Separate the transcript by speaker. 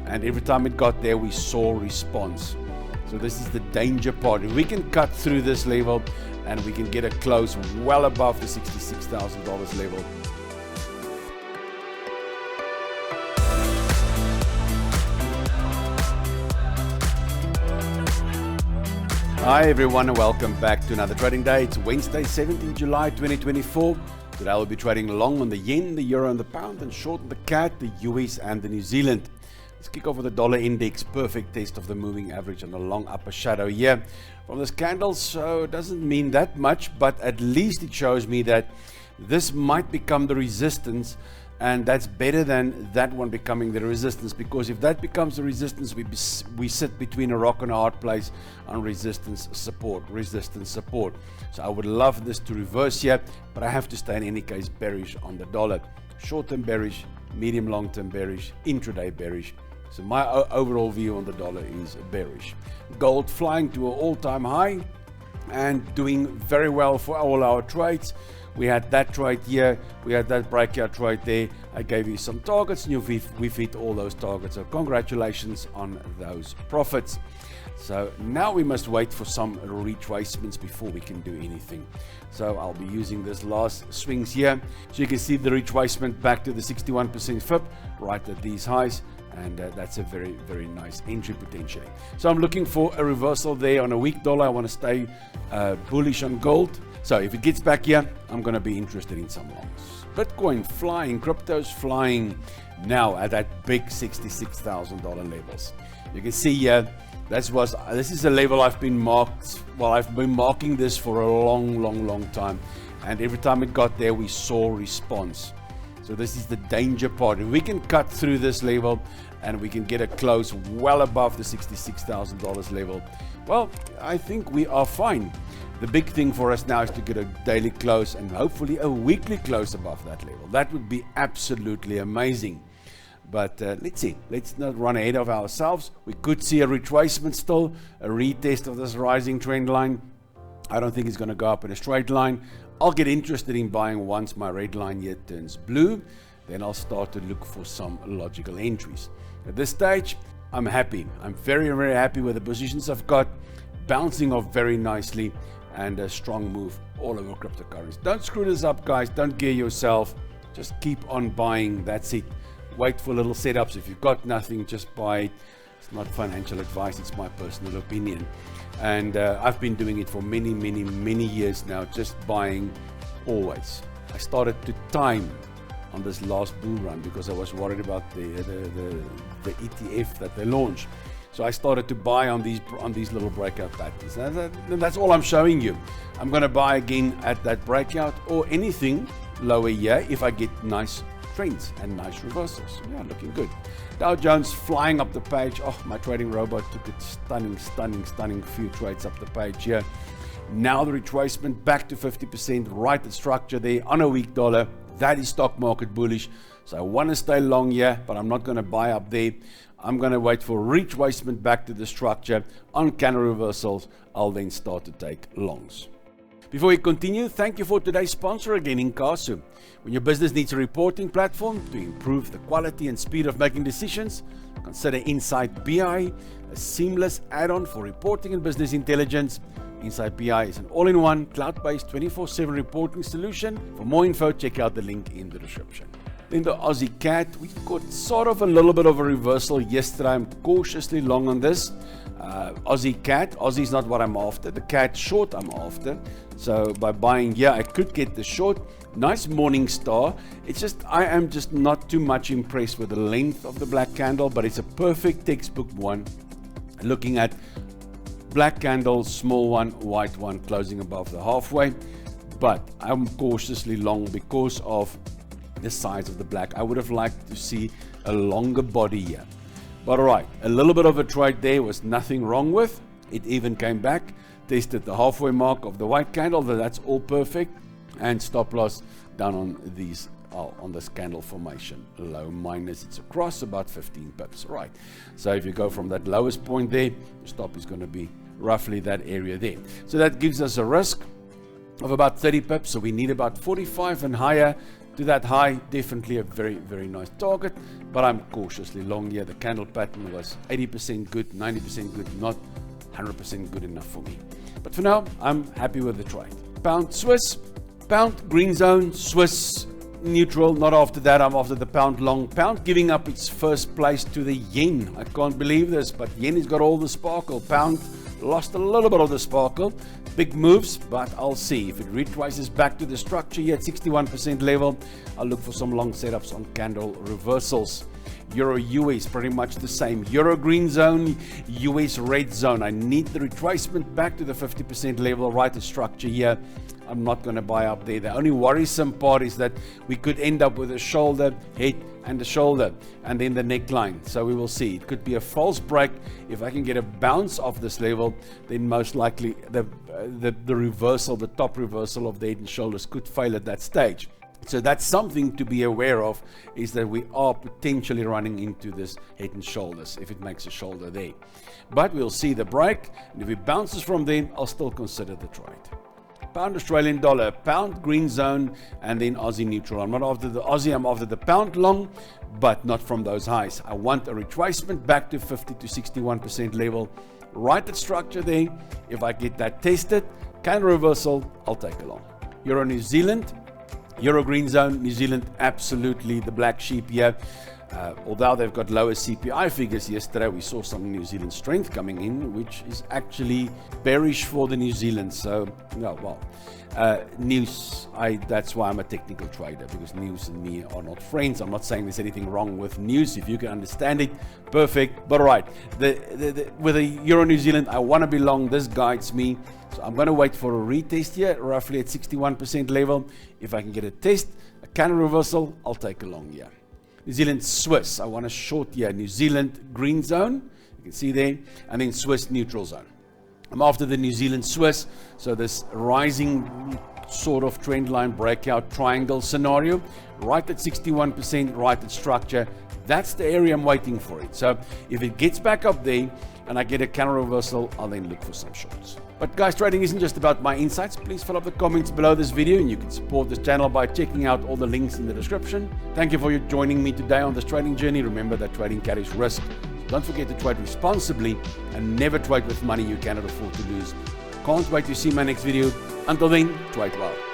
Speaker 1: and every time it got there we saw response. So this is the danger part. If we can cut through this level and we can get a close well above the $66,000 level, hi everyone and welcome back to another trading day. It's Wednesday, 17 July 2024. Today I will be trading long on the yen, the euro and the pound, and short on the CAD, the US and the New Zealand. Let's kick off with the dollar index. Perfect test of the moving average on a long upper shadow here from this candle. So it doesn't mean that much, but at least it shows me that this might become the resistance, and that's better than that one becoming the resistance, because if that becomes the resistance, we sit between a rock and a hard place on resistance support. So I would love this to reverse here, but I have to stay in any case bearish on the dollar. Short-term bearish, medium long-term bearish, intraday bearish. So my overall view on the dollar is bearish. Gold flying to an all-time high and doing very well for all our trades. We had that trade here, we had that breakout trade there. I gave you some targets and we've hit all those targets. So congratulations on those profits. So now we must wait for some retracements before we can do anything. So I'll be using this last swings here. So you can see the retracement back to the 61% FIB right at these highs. And that's a very, very nice entry potentially. So I'm looking for a reversal there on a weak dollar. I want to stay bullish on gold. So if it gets back here, I'm going to be interested in some longs. Bitcoin flying, crypto's flying now at that big $66,000 levels. You can see here, this is a level I've been marking this for a long time. And every time it got there, we saw response. So this is the danger part. If we can cut through this level and we can get a close well above the $66,000 level, well, I think we are fine. The big thing for us now is to get a daily close and hopefully a weekly close above that level. That would be absolutely amazing. But let's see. Let's not run ahead of ourselves. We could see a retracement still, a retest of this rising trend line. I don't think it's going to go up in a straight line. I'll get interested in buying once my red line here turns blue. Then I'll start to look for some logical entries. At this stage, I'm happy. I'm very, very happy with the positions I've got. Bouncing off very nicely and a strong move all over cryptocurrency. Don't screw this up, guys. Don't gear yourself. Just keep on buying. That's it. Wait for little setups. If you've got nothing, just buy it. It's not financial advice. It's my personal opinion. And I've been doing it for many years now, just buying always. I started to time on this last bull run because I was worried about the ETF that they launched. So I started to buy on these little breakout patterns. And that's all I'm showing you. I'm going to buy again at that breakout or anything lower here if I get nice trends and nice reversals. Yeah, looking good. Dow Jones flying up the page. Oh, my trading robot took it stunning few trades up the page here. Now the retracement back to 50%, right at structure there on a weak dollar. That is stock market bullish. So I want to stay long here, but I'm not going to buy up there. I'm going to wait for retracement back to the structure. On counter reversals, I'll then start to take longs. Before we continue, thank you for today's sponsor again, Incasu. When your business needs a reporting platform to improve the quality and speed of making decisions, consider Insight BI, a seamless add-on for reporting and business intelligence. Insight BI is an all-in-one, cloud-based 24/7 reporting solution. For more info, check out the link in the description. Then the Aussie CAD, we got sort of a little bit of a reversal yesterday. I'm cautiously long on this. Aussie CAD, Aussie is not what I'm after. The CAD short I'm after. So by buying here, I could get the short. Nice morning star. It's just, I am just not too much impressed with the length of the black candle, but it's a perfect textbook one. Looking at black candle, small one, white one, closing above the halfway. But I'm cautiously long because of the size of the black. I would have liked to see a longer body here. But alright, a little bit of a trade there was nothing wrong with. It even came back, tested the halfway mark of the white candle. That's all perfect. And stop loss down on these on this candle formation. Low minus, it's across about 15 pips. Right. So if you go from that lowest point there, your stop is going to be roughly that area there. So that gives us a risk of about 30 pips. So we need about 45 and higher to that high. Definitely a very, very nice target, but I'm cautiously long here. The candle pattern was 80% good, 90% good, not 100% good enough for me. But for now, I'm happy with the trade. Pound Swiss, pound green zone, Swiss neutral. Not after that, I'm after the pound long. Pound giving up its first place to the yen. I can't believe this, but yen has got all the sparkle. Pound lost a little bit of the sparkle. Big moves, but I'll see. If it retraces back to the structure here at 61% level, I'll look for some long setups on candle reversals. Euro US pretty much the same. Euro green zone, US red zone. I need the retracement back to the 50% level, right? The structure here. I'm not going to buy up there. The only worrisome part is that we could end up with a shoulder, head, and a shoulder, and then the neckline. So we will see. It could be a false break. If I can get a bounce off this level, then most likely the reversal, the top reversal of the head and shoulders could fail at that stage. So that's something to be aware of, is that we are potentially running into this head and shoulders if it makes a shoulder there. But we'll see the break, and if it bounces from there, I'll still consider the trade. Pound Australian dollar, pound green zone, and then Aussie neutral. I'm not after the Aussie, I'm after the pound long, but not from those highs. I want a retracement back to 50 to 61% level. Right at structure there. If I get that tested, candle reversal, I'll take a long. Euro New Zealand, Euro green zone, New Zealand absolutely the black sheep here. Although they've got lower CPI figures yesterday, we saw some New Zealand strength coming in, which is actually bearish for the New Zealand. So, news, that's why I'm a technical trader, because news and me are not friends. I'm not saying there's anything wrong with news. If you can understand it, perfect. But right, with the Euro New Zealand, I want to be long. This guides me. So I'm going to wait for a retest here, roughly at 61% level. If I can get a test, a candle reversal, I'll take a long here. New Zealand Swiss, I want a short here. New Zealand green zone, you can see there, and then Swiss neutral zone. I'm after the New Zealand Swiss, so this rising sort of trend line breakout triangle scenario, right at 61%, right at structure. That's the area I'm waiting for it. So if it gets back up there and I get a counter reversal, I'll then look for some shorts. But guys, trading isn't just about my insights. Please fill up the comments below this video, and you can support this channel by checking out all the links in the description. Thank you for joining me today on this trading journey. Remember that trading carries risk. So don't forget to trade responsibly and never trade with money you cannot afford to lose. Can't wait to see my next video. Until then, trade well.